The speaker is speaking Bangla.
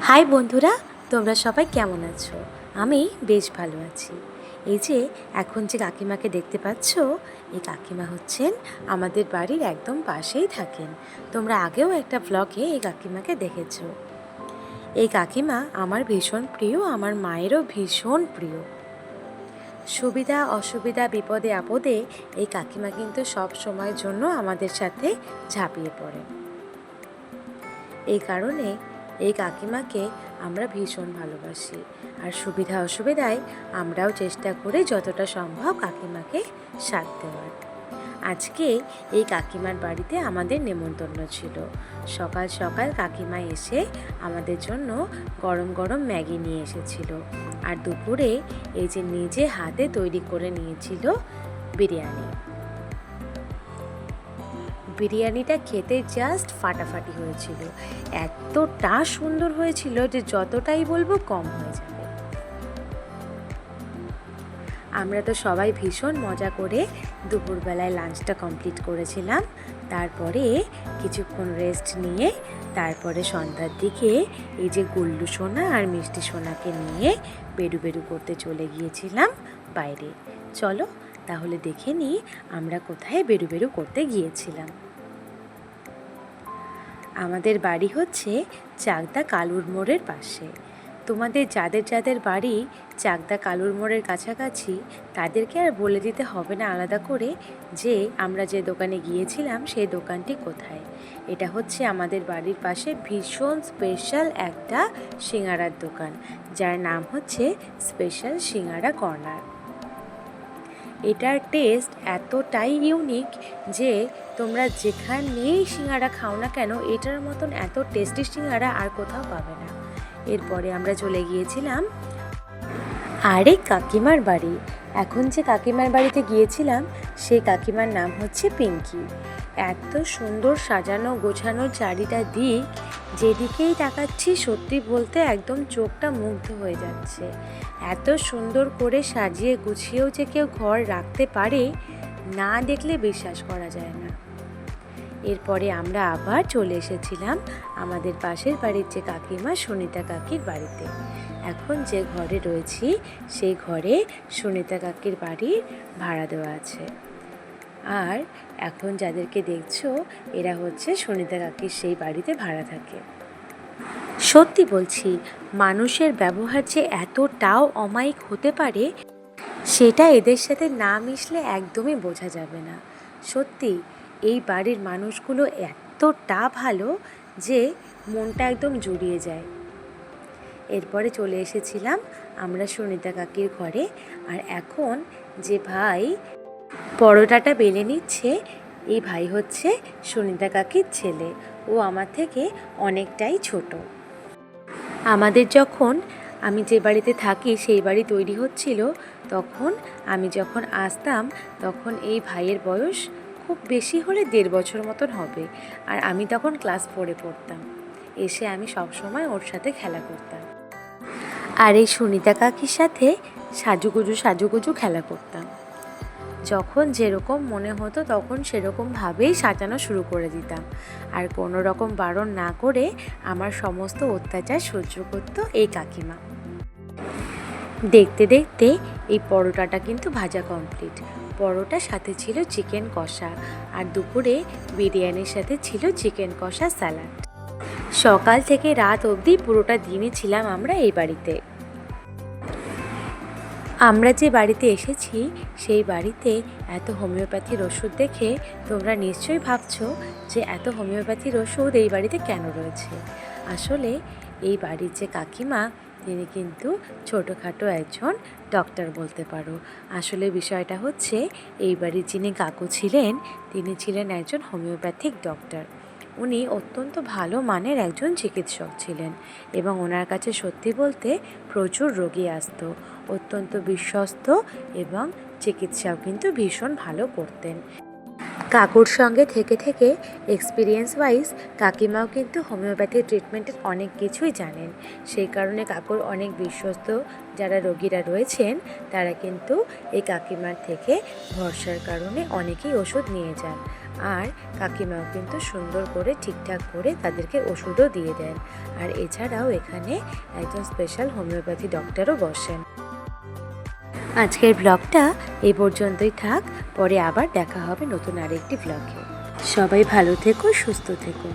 হাই বন্ধুরা, তোমরা সবাই কেমন আছো? আমি বেশ ভালো আছি। এই যে এখন যে কাকিমাকে দেখতে পাচ্ছ, এই কাকিমা হচ্ছেন আমাদের বাড়ির একদম পাশেই থাকেন। তোমরা আগেও একটা ব্লগে এই কাকিমাকে দেখেছো। এই কাকিমা আমার ভীষণ প্রিয়, আমার মায়েরও ভীষণ প্রিয়। সুবিধা অসুবিধা বিপদে আপদে এই কাকিমা কিন্তু সব সময়ের জন্য আমাদের সাথে ঝাঁপিয়ে পড়ে। এই কারণে এই কাকিমাকে আমরা ভীষণ ভালোবাসি, আর সুবিধা অসুবিধায় আমরাও চেষ্টা করি যতটা সম্ভব কাকিমাকে সাথ দেওয়ার। আজকে এই কাকিমার বাড়িতে আমাদের নেমন্তন্ন ছিল। সকাল সকাল কাকিমা এসে আমাদের জন্য গরম গরম ম্যাগি নিয়ে এসেছিল, আর দুপুরে এই যে নিজে হাতে তৈরি করে নিয়েছিল বিরিয়ানি। বিরিয়ানিটা খেতে জাস্ট ফাটাফাটি হয়েছিল, এতটা সুন্দর হয়েছিল যে যতটাই বলবো কম হয়ে যাবে। আমরা তো সবাই ভীষণ মজা করে দুপুরবেলায় লাঞ্চটা কমপ্লিট করেছিলাম। তারপরে কিছুক্ষণ রেস্ট নিয়ে তারপরে সন্ধ্যার দিকে এই যে গুল্লু সোনা আর মিষ্টি সোনাকে নিয়ে বেরু বেরু করতে চলে গিয়েছিলাম বাইরে। চলো তাহলে দেখে নিই আমরা কোথায় বেরু বেরু করতে গিয়েছিলাম। আমাদের বাড়ি হচ্ছে চাকদা কালুর মোড়ের পাশে। তোমাদের যাদের যাদের বাড়ি চাকদা কালুর মোড়ের কাছাকাছি তাদেরকে আর বলে দিতে হবে না আলাদা করে যে আমরা যে দোকানে গিয়েছিলাম সেই দোকানটি কোথায়। এটা হচ্ছে আমাদের বাড়ির পাশে ভীষণ স্পেশাল একটা সিঙাড়ার দোকান, যার নাম হচ্ছে স্পেশাল সিঙাড়া কর্নার। এটার টেস্ট এতটাই ইউনিক যে তোমরা যেখানেই সিঙাড়া খাও না কেন এটার মতন এত টেস্টি সিঙাড়া আর কোথাও পাবে না। এরপরে আমরা চলে গিয়েছিলাম আরেক কাকিমার বাড়ি। এখন যে কাকিমার বাড়িতে গিয়েছিলাম সেই কাকিমার নাম হচ্ছে পিঙ্কি। এত সুন্দর সাজানো গোছানো চারিটা দিক, যেদিকেই তাকাচ্ছি সত্যি বলতে একদম চোখটা মুগ্ধ হয়ে যাচ্ছে। এত সুন্দর করে সাজিয়ে গুছিয়েও যে কেউ ঘর রাখতে পারে, না দেখলে বিশ্বাস করা যায় না। এরপরে আমরা আবার চলে এসেছিলাম আমাদের পাশের বাড়ির যে কাকিমা সুনিতা কাকির বাড়িতে। এখন যে ঘরে রয়েছি সেই ঘরে সুনিতা কাকির বাড়ির ভাড়া দেওয়া আছে, আর এখন যাদেরকে দেখছো এরা হচ্ছে সুনিতা কাকির সেই বাড়িতে ভাড়া থাকে। সত্যি বলছি, মানুষের ব্যবহার যে এতটাও অমায়িক হতে পারে সেটা এদের সাথে না মিশলে একদমই বোঝা যাবে না। সত্যি এই বাড়ির মানুষগুলো এতটা ভালো যে মনটা একদম জুড়িয়ে যায়। এরপরে চলে এসেছিলাম আমরা সুনিতা কাকির ঘরে, আর এখন যে ভাই পরোটাটা বেলে নিচ্ছে এই ভাই হচ্ছে সুনিতা কাকির ছেলে। ও আমার থেকে অনেকটাই ছোট। আমাদের যখন আমি যে বাড়িতে থাকি সেই বাড়ি তৈরি হচ্ছিল, তখন আমি যখন আসতাম তখন এই ভাইয়ের বয়স খুব বেশি হলে 1.5 বছর মতন হবে, আর আমি তখন ক্লাস 4-এ পড়তাম। এসে আমি সবসময় ওর সাথে খেলা করতাম, আর এই সুনিতা কাকির সাথে সাজুগুজু খেলা করতাম। যখন যেরকম মনে হতো তখন সেরকমভাবেই সাজানো শুরু করে দিতাম, আর কোনো রকম বারণ না করে আমার সমস্ত অত্যাচার সহ্য করতো এই কাকিমা। দেখতে দেখতে এই পরোটাটা কিন্তু ভাজা কমপ্লিট। পরোটার সাথে ছিল চিকেন কষা, আর দুপুরে বিরিয়ানির সাথে ছিল চিকেন কষা স্যালাড। সকাল থেকে রাত অবধি পুরোটা দিনই ছিলাম আমরা এই বাড়িতে। আমরা যে বাড়িতে এসেছি সেই বাড়িতে এত হোমিওপ্যাথির ওষুধ দেখে তোমরা নিশ্চয়ই ভাবছো যে এত হোমিওপ্যাথির ওষুধ এই বাড়িতে কেন রয়েছে। আসলে এই বাড়ির যে কাকিমা তিনি কিন্তু ছোটোখাটো একজন ডক্টর বলতে পারো। আসলে বিষয়টা হচ্ছে এই বাড়ির যিনি কাকু ছিলেন তিনি ছিলেন একজন হোমিওপ্যাথিক ডক্টর। উনি অত্যন্ত ভালো মানের একজন চিকিৎসক ছিলেন, এবং ওনার কাছে সত্যি বলতে প্রচুর রোগী আসতো। অত্যন্ত বিশ্বস্ত এবং চিকিৎসাও কিন্তু ভীষণ ভালো করতেন। কাকুর সঙ্গে থেকে থেকে এক্সপিরিয়েন্স ওয়াইজ কাকিমাও কিন্তু হোমিওপ্যাথি ট্রিটমেন্টের অনেক কিছুই জানেন। সেই কারণে কাকুর অনেক বিশ্বস্ত যারা রোগীরা রয়েছেন তারা কিন্তু এই কাকিমার থেকে ভরসার কারণে অনেকেই ওষুধ নিয়ে যান। আর কাকিমাও কিন্তু সুন্দর করে ঠিকঠাক করে তাদেরকে ওষুধও দিয়ে দেন। আর এছাড়াও এখানে একজন স্পেশাল হোমিওপ্যাথি ডক্টরও বসেন। আজকের ব্লগটা এই পর্যন্তই থাক, পরে আবার দেখা হবে নতুন আরেকটি ব্লগে। সবাই ভালো থেকো, সুস্থ থেকো।